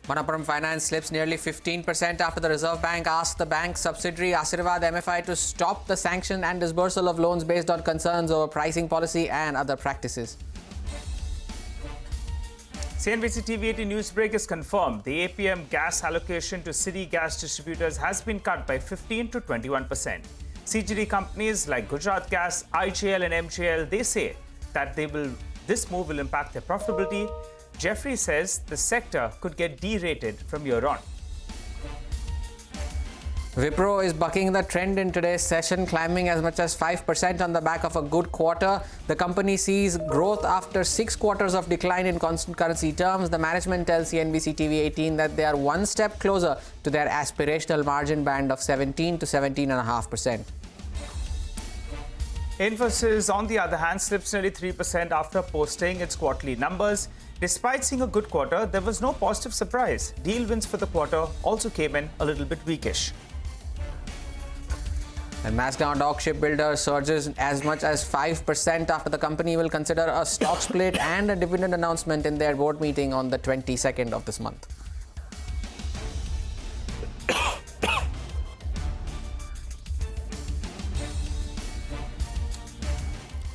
Manappuram Finance slips nearly 15% after the Reserve Bank asked the bank's subsidiary Asirvad MFI to stop the sanction and disbursal of loans based on concerns over pricing policy and other practices. CNBC-TV18 News Break is confirmed. The APM gas allocation to city gas distributors has been cut by 15 to 21%. CGD companies like Gujarat Gas, IGL and MGL, they say that this move will impact their profitability. Jeffrey says the sector could get derated from here on. Wipro is bucking the trend in today's session, climbing as much as 5% on the back of a good quarter. The company sees growth after 6 quarters of decline in constant currency terms. The management tells CNBC-TV18 that they are one step closer to their aspirational margin band of 17 to 17.5%. Infosys, on the other hand, slips nearly 3% after posting its quarterly numbers. Despite seeing a good quarter, there was no positive surprise. Deal wins for the quarter also came in a little bit weakish. And Mazagon Dock Shipbuilder surges as much as 5% after the company will consider a stock split and a dividend announcement in their board meeting on the 22nd of this month.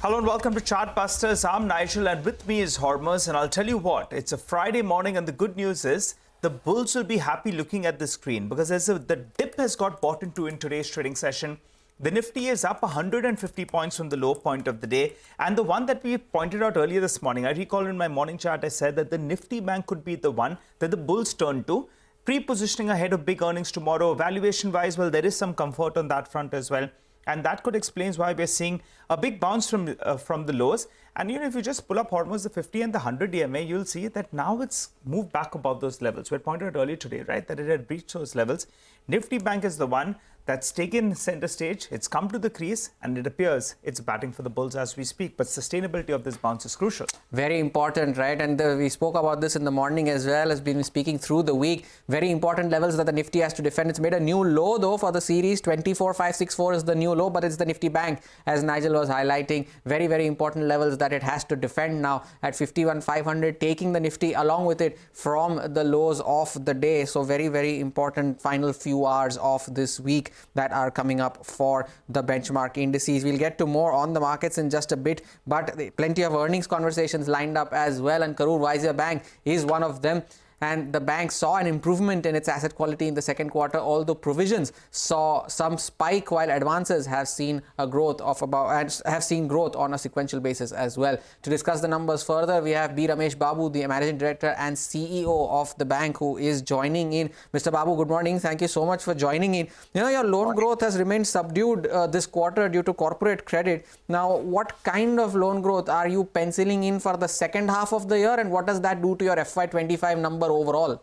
Hello and welcome to Chartbusters. I'm Nigel and with me is Hormuz, and I'll tell you what, it's a Friday morning and the good news is the bulls will be happy looking at the screen because the dip has got bought into in today's trading session. The Nifty is up 150 points from the low point of the day, and the one that we pointed out earlier this morning, I recall in my morning chart I said that the Nifty bank could be the one that the bulls turn to, pre-positioning ahead of big earnings tomorrow. Valuation wise, well, there is some comfort on that front as well. And that could explain why we're seeing a big bounce from the lows. And if you just pull up Hormuz, the 50 and the 100 DMA, you'll see that now it's moved back above those levels. We had pointed out earlier today, right, that it had breached those levels. Nifty Bank is the one that's taken center stage. It's come to the crease and it appears it's batting for the bulls as we speak. But sustainability of this bounce is crucial. Very important, right? And we spoke about this in the morning as well as been speaking through the week. Very important levels that the Nifty has to defend. It's made a new low though for the series. 24,564 is the new low, but it's the Nifty Bank, as Nigel was highlighting. Very, very important levels that it has to defend now at 51,500, taking the Nifty along with it from the lows of the day. So very, very important final few hours of this week that are coming up for the benchmark indices. We'll get to more on the markets in just a bit, but plenty of earnings conversations lined up as well, and Karur Vysya Bank is one of them. And the bank saw an improvement in its asset quality in the second quarter, although provisions saw some spike, while advances have seen a growth of growth on a sequential basis as well. To discuss the numbers further, we have B. Ramesh Babu, the Managing Director and CEO of the bank, who is joining in. Mr. Babu, good morning. Thank you so much for joining in. Your loan growth has remained subdued this quarter due to corporate credit. Now, what kind of loan growth are you penciling in for the second half of the year, and what does that do to your FY25 number overall?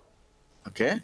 Okay.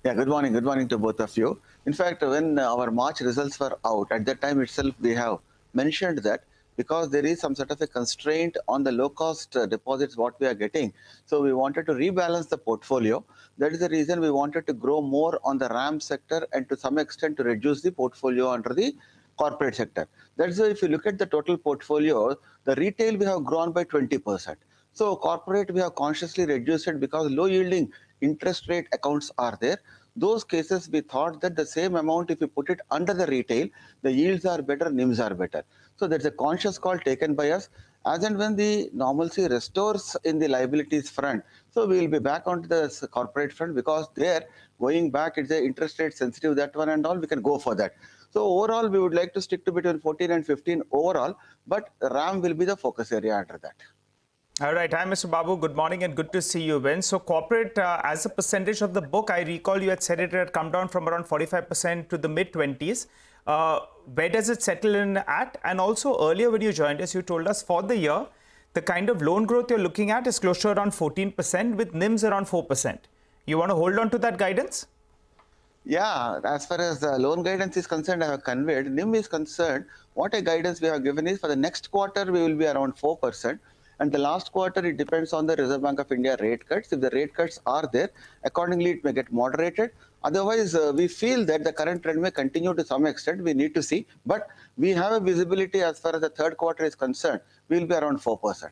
Yeah, good morning. Good morning to both of you. In fact, when our March results were out, at that time itself, we have mentioned that because there is some sort of a constraint on the low-cost deposits what we are getting. So we wanted to rebalance the portfolio. That is the reason we wanted to grow more on the RAM sector and to some extent to reduce the portfolio under the corporate sector. That's why if you look at the total portfolio, the retail we have grown by 20%. So corporate, we have consciously reduced it because low yielding interest rate accounts are there. Those cases, we thought that the same amount, if you put it under the retail, the yields are better, NIMs are better. So that's a conscious call taken by us. As and when the normalcy restores in the liabilities front, so we will be back onto the corporate front, because there, going back, it's a interest rate sensitive, that one and all, we can go for that. So overall, we would like to stick to between 14 and 15 overall, but RAM will be the focus area under that. All right. Hi, Mr. Babu. Good morning and good to see you again. So corporate, as a percentage of the book, I recall you had said it had come down from around 45% to the mid-20s. Where does it settle in at? And also earlier when you joined us, you told us for the year, the kind of loan growth you're looking at is close to around 14% with NIMs around 4%. You want to hold on to that guidance? Yeah, as far as the loan guidance is concerned, I have conveyed. NIM is concerned, what a guidance we have given is for the next quarter, we will be around 4%. And the last quarter, it depends on the Reserve Bank of India rate cuts. If the rate cuts are there, accordingly, it may get moderated. Otherwise, we feel that the current trend may continue to some extent. We need to see. But we have a visibility as far as the third quarter is concerned. We will be around 4%.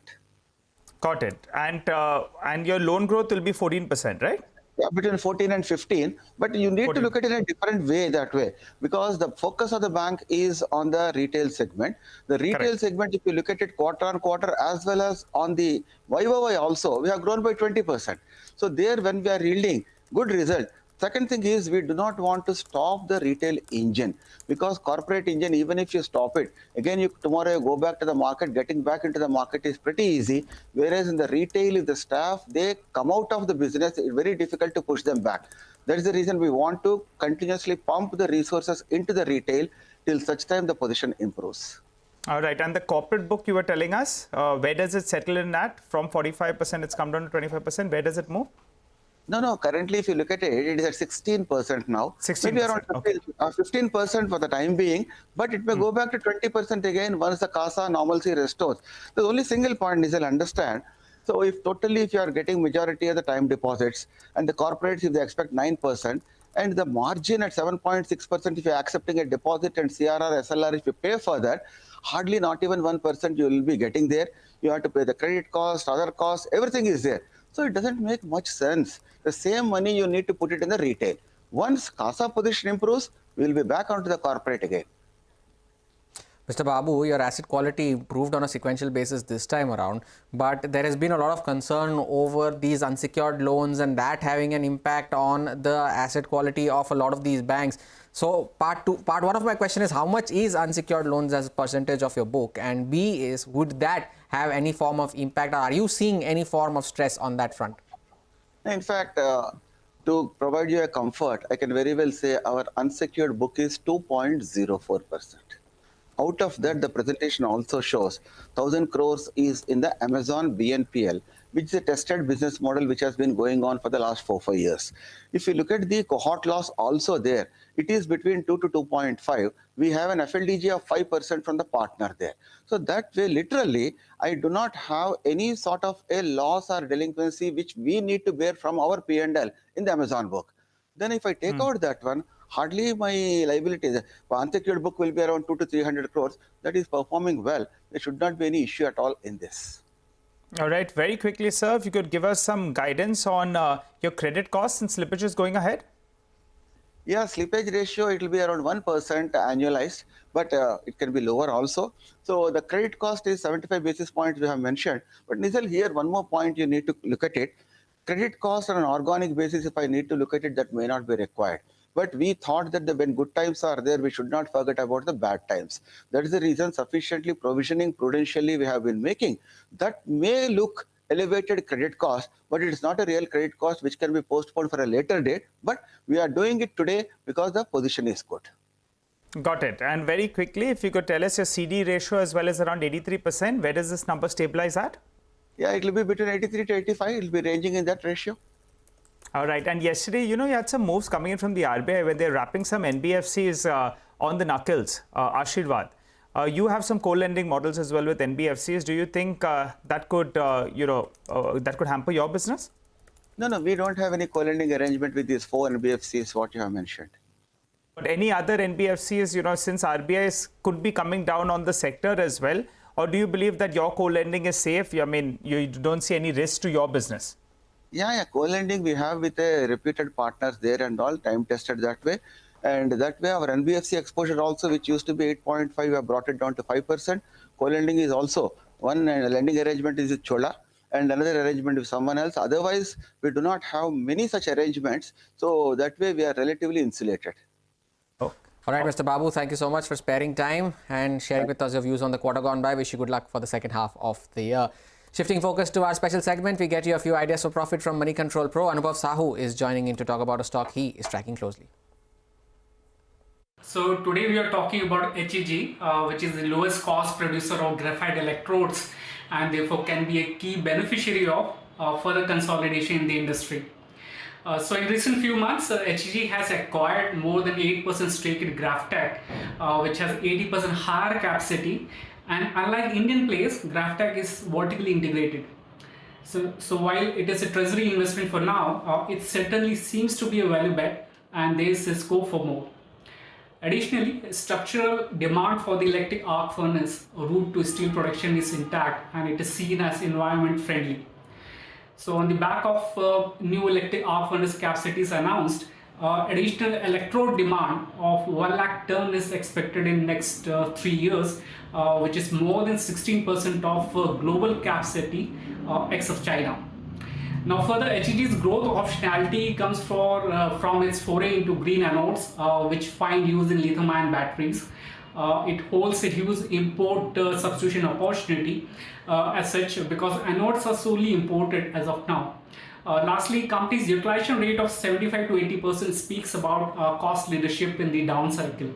Got it. And your loan growth will be 14%, right? Yeah, between 14 and 15, but you need 14. to look at it in a different way that way, because the focus of the bank is on the retail segment. The retail Correct. segment, if you look at it quarter on quarter as well as on the YOY also, we have grown by 20%. So there, when we are yielding good result. Second thing is, we do not want to stop the retail engine, because corporate engine, even if you stop it, again, tomorrow you go back to the market, getting back into the market is pretty easy. Whereas in the retail, if the staff, they come out of the business, it's very difficult to push them back. That is the reason we want to continuously pump the resources into the retail till such time the position improves. All right. And the corporate book you were telling us, where does it settle in at? From 45%, it's come down to 25%. Where does it move? No. Currently, if you look at it, it is at 16% now. 16%. Maybe around Okay. 15% for the time being, but it may go back to 20% again once the CASA normalcy restores. The only single point is, I'll understand. So if you are getting majority of the time deposits, and the corporates, if they expect 9%, and the margin at 7.6%, if you're accepting a deposit and CRR, SLR, if you pay for that, hardly not even 1% you will be getting there. You have to pay the credit cost, other costs, everything is there. So it doesn't make much sense. The same money you need to put it in the retail. Once CASA position improves, we'll be back onto the corporate again. Mr. Babu, your asset quality improved on a sequential basis this time around, but there has been a lot of concern over these unsecured loans and that having an impact on the asset quality of a lot of these banks. So part one of my question is, how much is unsecured loans as a percentage of your book? And B is, would that have any form of impact? Are you seeing any form of stress on that front? In fact, to provide you a comfort, I can very well say our unsecured book is 2.04%. Out of that, the presentation also shows 1,000 crores is in the Amazon BNPL, which is a tested business model which has been going on for the last 4-5 years. If you look at the cohort loss also there, it is between 2 to 2.5. We have an FLDG of 5% from the partner there. So that way, literally, I do not have any sort of a loss or delinquency which we need to bear from our P&L in the Amazon book. Then if I take out that one, hardly my liabilities, unsecured book will be around 200 to 300 crores. That is performing well. There should not be any issue at all in this. All right. Very quickly, sir, if you could give us some guidance on your credit costs and slippages going ahead. Yeah, slippage ratio, it will be around 1% annualized, but it can be lower also. So the credit cost is 75 basis points we have mentioned. But Nizal, here one more point you need to look at it. Credit cost on an organic basis, if I need to look at it, that may not be required. But we thought that when good times are there, we should not forget about the bad times. That is the reason sufficiently provisioning prudentially we have been making. That may look elevated credit cost, but it is not a real credit cost which can be postponed for a later date. But we are doing it today because the position is good. Got it. And very quickly, if you could tell us your CD ratio as well as around 83%, where does this number stabilize at? Yeah, it will be between 83 to 85. It will be ranging in that ratio. All right. And yesterday, you had some moves coming in from the RBI when they're wrapping some NBFCs on the knuckles, Ashirwad. You have some co-lending models as well with NBFCs. Do you think that could, that could hamper your business? No, we don't have any co-lending arrangement with these 4 NBFCs, what you have mentioned. But any other NBFCs, since RBI could be coming down on the sector as well, or do you believe that your co-lending is safe? I mean, you don't see any risk to your business? Yeah, co-lending we have with a reputed partners there and all, time tested that way. And that way our NBFC exposure also, which used to be 8.5, we have brought it down to 5%. Co-lending is also one lending arrangement is with Chola and another arrangement with someone else. Otherwise, we do not have many such arrangements. So that way we are relatively insulated. All right, Mr. Babu, thank you so much for sparing time and sharing with us your views on the quarter gone by. Wish you good luck for the second half of the year. Shifting focus to our special segment, we get you a few ideas for profit from Money Control Pro. Anubhav Sahu is joining in to talk about a stock he is tracking closely. So today we are talking about HEG, which is the lowest cost producer of graphite electrodes and therefore can be a key beneficiary of further consolidation in the industry. So in recent few months, HEG has acquired more than 8% stake in GrafTech, which has 80% higher capacity. And unlike Indian players, GrafTech is vertically integrated. So while it is a treasury investment for now, it certainly seems to be a value bet and there is a scope for more. Additionally, structural demand for the electric arc furnace route to steel production is intact and it is seen as environment friendly. So on the back of new electric arc furnace capacities announced, additional electrode demand of 1 lakh ton is expected in next 3 years, which is more than 16% of global capacity ex of China. Now further, HEG's growth optionality comes from its foray into green anodes, which find use in lithium-ion batteries. It holds a huge import substitution opportunity as such, because anodes are solely imported as of now. Lastly, company's utilization rate of 75 to 80% speaks about cost leadership in the down cycle.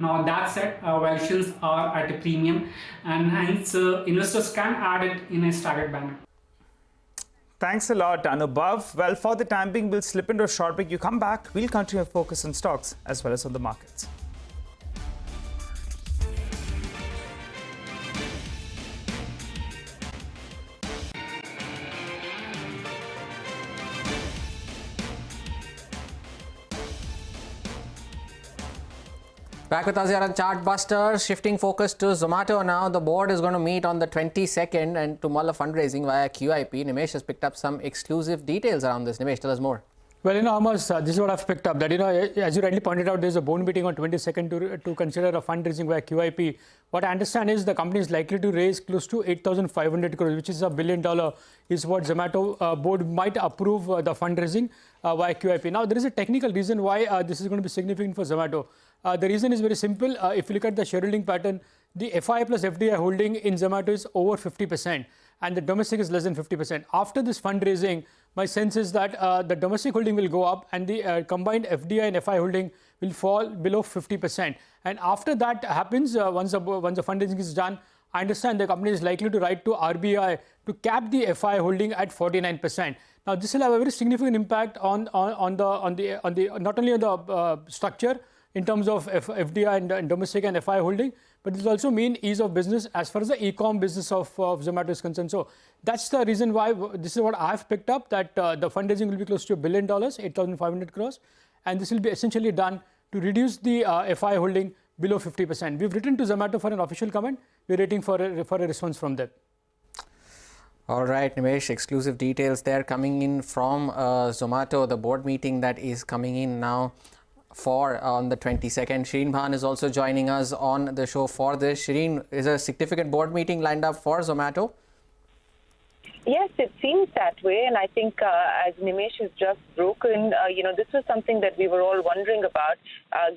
Now that said, valuations are at a premium, and hence investors can add it in a staggered manner. Thanks a lot, Anubhav. Well, for the time being, we'll slip into a short break. You come back, we'll continue to focus on stocks as well as on the markets. Back with us here on Chartbusters, shifting focus to Zomato now. The board is going to meet on the 22nd and to mull a fundraising via QIP. Nimesh has picked up some exclusive details around this. Nimesh, tell us more. Well, Amos, this is what I've picked up, that, as you rightly pointed out, there's a board meeting on 22nd to consider a fundraising via QIP. What I understand is the company is likely to raise close to 8,500 crores, which is $1 billion, is what Zomato board might approve the fundraising via QIP. Now, there is a technical reason why this is going to be significant for Zomato. The reason is very simple. If you look at the shareholding pattern, the FI plus FDI holding in Zamato is over 50%, and the domestic is less than 50%. After this fundraising, my sense is that the domestic holding will go up and the combined FDI and FI holding will fall below 50%. And after that happens, once the fundraising is done, I understand the company is likely to write to RBI to cap the FI holding at 49%. Now, this will have a very significant impact on the not only on the structure in terms of FDI and domestic and FI holding, but it will also mean ease of business as far as the e-com business of Zomato is concerned. So that's the reason why this is what I've picked up, that the fundraising will be close to $1 billion, 8,500 crores, and this will be essentially done to reduce the FI holding below 50%. We've written to Zomato for an official comment. We're waiting for a response from them. All right, Nimesh, exclusive details there coming in from Zomato, the board meeting that is coming in now for on the 22nd. Shireen Bhan is also joining us on the show for this. Shireen, is a significant board meeting lined up for Zomato? Yes, it seems that way, and I think as Nimesh has just broken, this was something that we were all wondering about.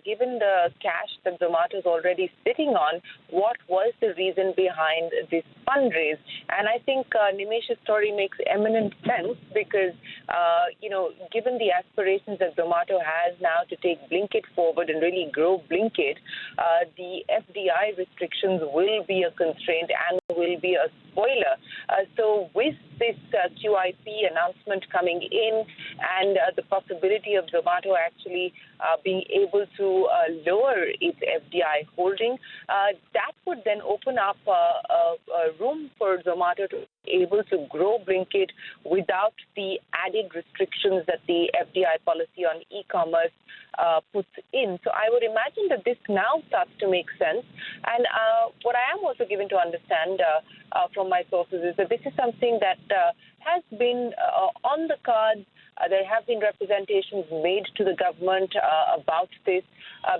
Given the cash that Zomato is already sitting on, what was the reason behind this fundraise? And I think Nimesh's story makes eminent sense because, given the aspirations that Zomato has now to take Blinkit forward and really grow Blinkit, the FDI restrictions will be a constraint and will be a spoiler. So with this QIP announcement coming in and the possibility of Zomato actually being able to lower its FDI holding, that would then open up a room for Zomato to be able to grow Blinkit without the added restrictions that the FDI policy on e-commerce puts in. So I would imagine that this now starts to make sense. And what I am also given to understand from my sources is that this is something that has been on the cards. There have been representations made to the government about this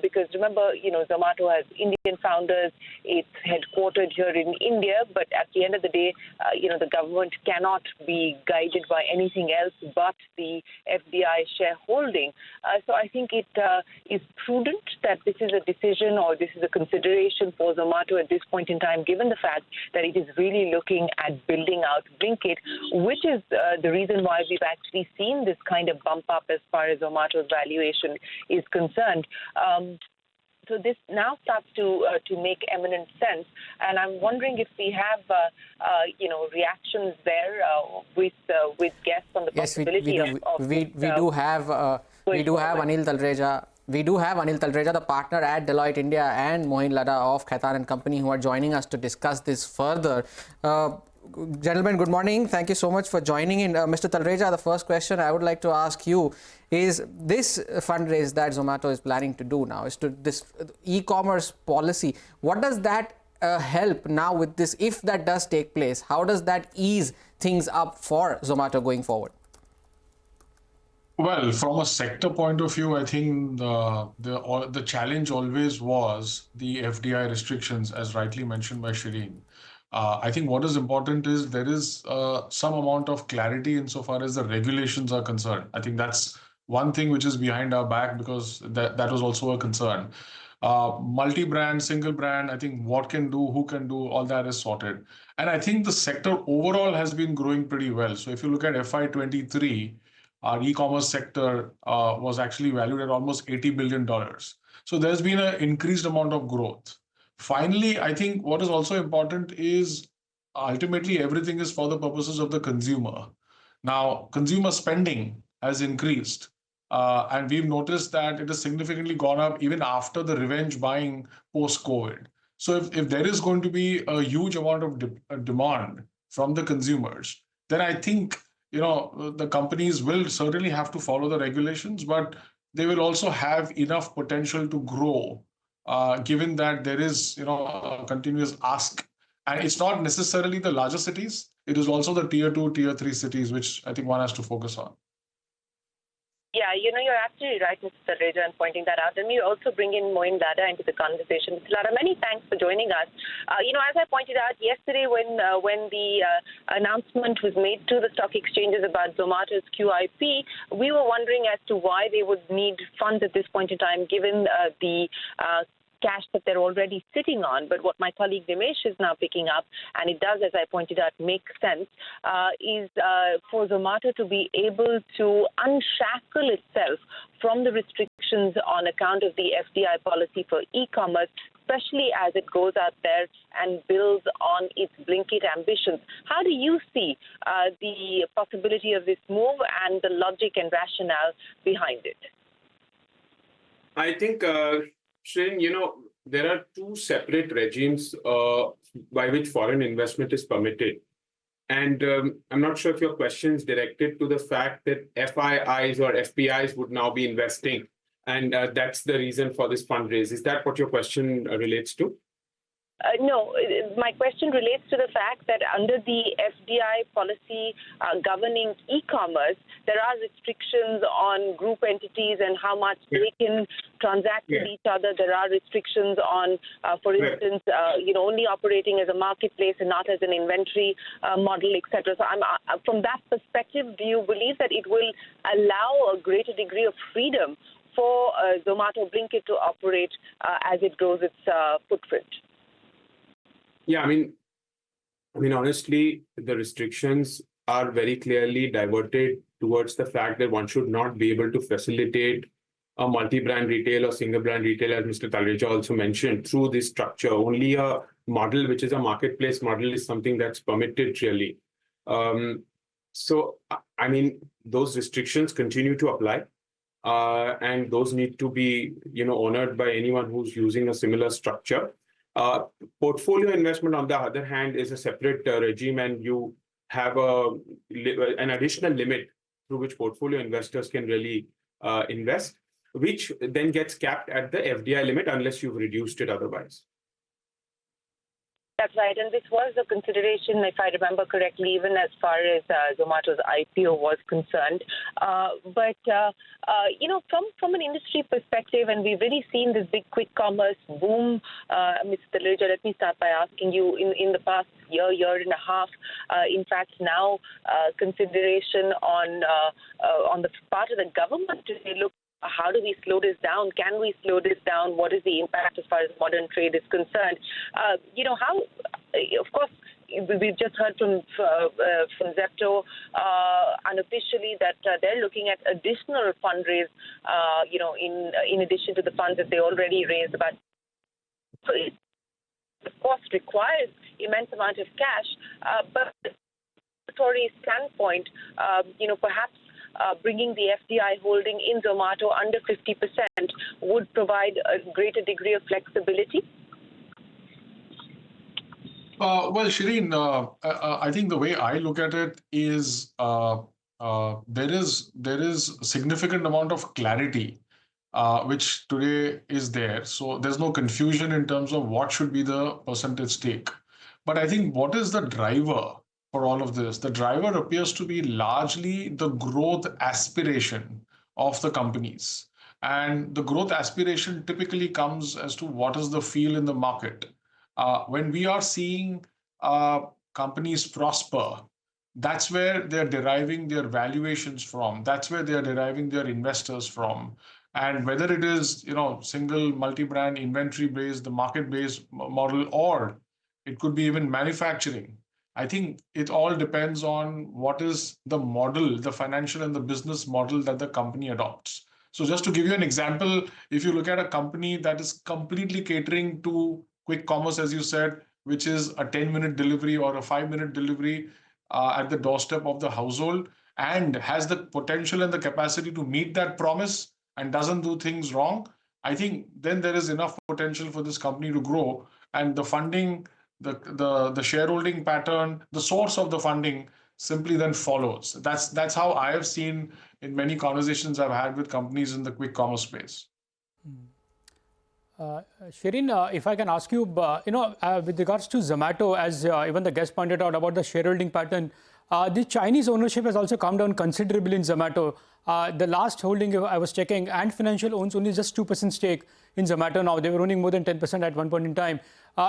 because remember, Zomato has Indian founders. It's headquartered here in India, but at the end of the day, the government cannot be guided by anything else but the FDI shareholding. So I think it is prudent that this is a decision or this is a consideration for Zomato at this point in time, given the fact that it is really looking at building out Blinkit, which is the reason why we've actually seen this kind of bump up as far as Zomato's valuation is concerned. So this now starts to make eminent sense, and I'm wondering if we have reactions there with guests on the possibility of we do have Anil Talreja. We do have Anil Talreja, the partner at Deloitte India, and Mohin Ladha of Khaitan and Company, who are joining us to discuss this further. Gentlemen, good morning. Thank you so much for joining in. Mr. Talreja, the first question I would like to ask you is this fundraise that Zomato is planning to do now, is to this e-commerce policy. What does that help now with this, if that does take place? How does that ease things up for Zomato going forward? Well, from a sector point of view, I think the challenge always was the FDI restrictions, as rightly mentioned by Shireen. I think what is important is there is some amount of clarity insofar as the regulations are concerned. I think that's one thing which is behind our back, because that was also a concern. Multi-brand, single brand, I think what can do, who can do, all that is sorted. And I think the sector overall has been growing pretty well. So if you look at FY23, our e-commerce sector was actually valued at almost $80 billion. So there's been an increased amount of growth. Finally, I think what is also important is ultimately everything is for the purposes of the consumer. Now, consumer spending has increased, and we've noticed that it has significantly gone up even after the revenge buying post-COVID. So if there is going to be a huge amount of demand from the consumers, then I think the companies will certainly have to follow the regulations, but they will also have enough potential to grow, given that there is a continuous ask. And it's not necessarily the larger cities, it is also the tier 2, tier 3 cities, which I think one has to focus on. Yeah, you're absolutely right, Mr. Thareja, in pointing that out. Let me also bring in Moin Lada into the conversation. Mr. Lada, many thanks for joining us. As I pointed out yesterday when the announcement was made to the stock exchanges about Zomato's QIP, we were wondering as to why they would need funds at this point in time, given the cash that they're already sitting on. But what my colleague Nimesh is now picking up, and it does, as I pointed out, make sense, is for Zomato to be able to unshackle itself from the restrictions on account of the FDI policy for e-commerce, especially as it goes out there and builds on its Blinkit ambitions. How do you see the possibility of this move and the logic and rationale behind it? I think Shrin, there are two separate regimes by which foreign investment is permitted. And I'm not sure if your question is directed to the fact that FIIs or FPIs would now be investing, and that's the reason for this fundraise. Is that what your question relates to? No, my question relates to the fact that under the FDI policy governing e-commerce, there are restrictions on group entities and how much they can transact with each other. There are restrictions on, for instance, only operating as a marketplace and not as an inventory model, etc. So from that perspective, do you believe that it will allow a greater degree of freedom for Zomato Blinkit to operate as it grows its footprint? Yeah, I mean, honestly, the restrictions are very clearly diverted towards the fact that one should not be able to facilitate a multi-brand retail or single-brand retail, as Mr. Thareja also mentioned, through this structure. Only a model, which is a marketplace model, is something that's permitted, really. So, I mean, those restrictions continue to apply, and those need to be, honored by anyone who's using a similar structure. Portfolio investment, on the other hand, is a separate regime, and you have an additional limit through which portfolio investors can really invest, which then gets capped at the FDI limit unless you've reduced it otherwise. That's right, and this was a consideration, if I remember correctly, even as far as Zomato's IPO was concerned. But from an industry perspective, and we've really seen this big quick commerce boom, Mr. Thareja, let me start by asking you, in the past year and a half, in fact, now consideration on the part of the government to say, look, how do we slow this down? Can we slow this down? What is the impact as far as modern trade is concerned? Of course, we've just heard from Zepto unofficially that they're looking at additional fundraise, in addition to the funds that they already raised. So it, of course, requires immense amount of cash, but from a regulatory standpoint, perhaps bringing the FDI holding in Zomato under 50% would provide a greater degree of flexibility? Well, Shireen, I think the way I look at it is there is significant amount of clarity which today is there. So there's no confusion in terms of what should be the percentage stake. But I think what is the driver for all of this. The driver appears to be largely the growth aspiration of the companies. And the growth aspiration typically comes as to what is the feel in the market. When we are seeing companies prosper, that's where they're deriving their valuations from. That's where they're deriving their investors from. And whether it is, single multi-brand inventory-based, the market-based model, or it could be even manufacturing. I think it all depends on what is the model, the financial and the business model that the company adopts. So just to give you an example, if you look at a company that is completely catering to quick commerce, as you said, which is a 10-minute delivery or a 5-minute delivery at the doorstep of the household, and has the potential and the capacity to meet that promise and doesn't do things wrong, I think then there is enough potential for this company to grow. And the funding, the shareholding pattern, the source of the funding simply then follows. That's how I have seen in many conversations I've had with companies in the quick commerce space. Shireen, if I can ask you, with regards to Zomato, as even the guest pointed out about the shareholding pattern, the Chinese ownership has also come down considerably in Zomato. The last holding I was checking, Ant Financial owns only just 2% stake in Zomato now. They were owning more than 10% at one point in time.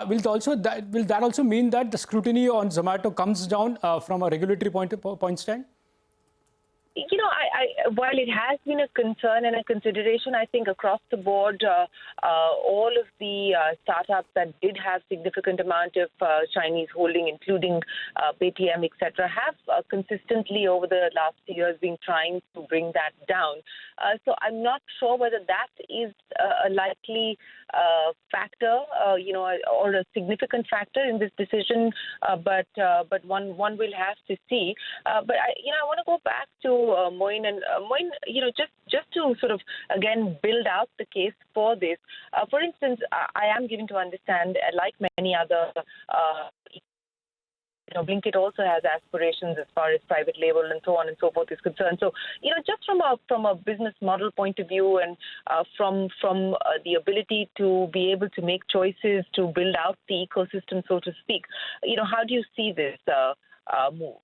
Will that also mean that the scrutiny on Zomato comes down from a regulatory point stand? While it has been a concern and a consideration, I think across the board, all of the startups that did have significant amount of Chinese holding, including Paytm, etc., have consistently over the last few years been trying to bring that down. So I'm not sure whether that is a likely factor, or a significant factor in this decision. But one will have to see. But I want to go back to Moin, and Moin, just to sort of again build out the case for this. For instance, I am given to understand, like many other. Blinkit also has aspirations as far as private label and so on and so forth is concerned. So, just from a business model point of view, and from the ability to be able to make choices to build out the ecosystem, so to speak, how do you see this move?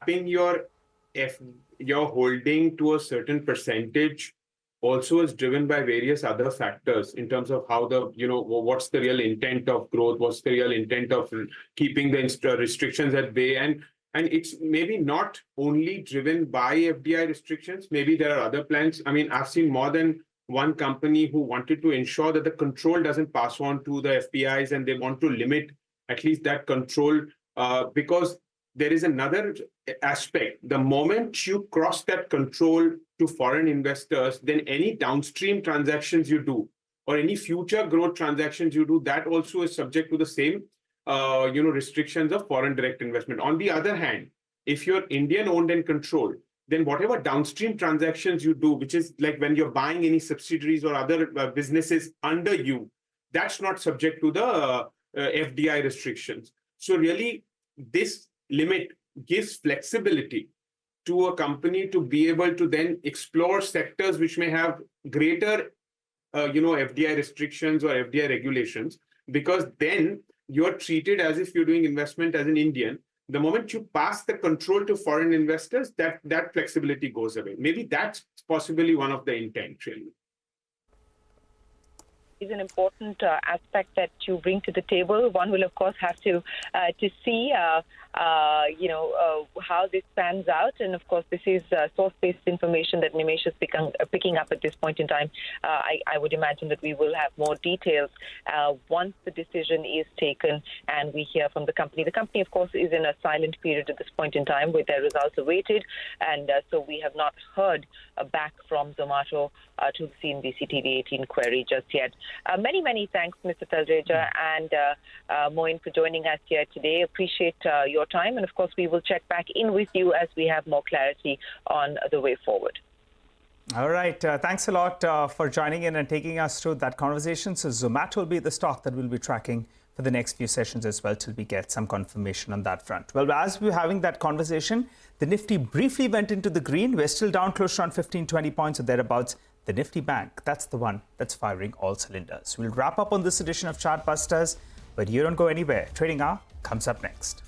Your holding to a certain percentage also is driven by various other factors in terms of how what's the real intent of growth, what's the real intent of keeping the restrictions at bay, and it's maybe not only driven by FDI restrictions. Maybe there are other plans. I mean, I've seen more than one company who wanted to ensure that the control doesn't pass on to the FPIs, and they want to limit at least that control because there is another aspect. The moment you cross that control to foreign investors, then any downstream transactions you do or any future growth transactions you do, that also is subject to the same restrictions of foreign direct investment. On the other hand, if you're Indian owned and controlled, then whatever downstream transactions you do, which is like when you're buying any subsidiaries or other businesses under you, that's not subject to the FDI restrictions. So really, this limit gives flexibility to a company to be able to then explore sectors which may have greater, FDI restrictions or FDI regulations, because then you're treated as if you're doing investment as an Indian. The moment you pass the control to foreign investors, that flexibility goes away. Maybe that's possibly one of the intent, really. Is an important aspect that you bring to the table. One will, of course, have to see, how this pans out. And, of course, this is source-based information that Nimesh is picking up at this point in time. I would imagine that we will have more details once the decision is taken and we hear from the company. The company, of course, is in a silent period at this point in time with their results awaited. And so we have not heard back from Zomato to the CNBC-TV18 query just yet. Many thanks, Mr. Talreja and Moin, for joining us here today. Appreciate your time. And, of course, we will check back in with you as we have more clarity on the way forward. All right. Thanks a lot for joining in and taking us through that conversation. So Zomato will be the stock that we'll be tracking for the next few sessions as well till we get some confirmation on that front. Well, as we were having that conversation, the Nifty briefly went into the green. We're still down close to around 15-20 points or thereabouts. the Nifty Bank, that's the one that's firing all cylinders. We'll wrap up on this edition of Chartbusters, but you don't go anywhere. Trading Hour comes up next.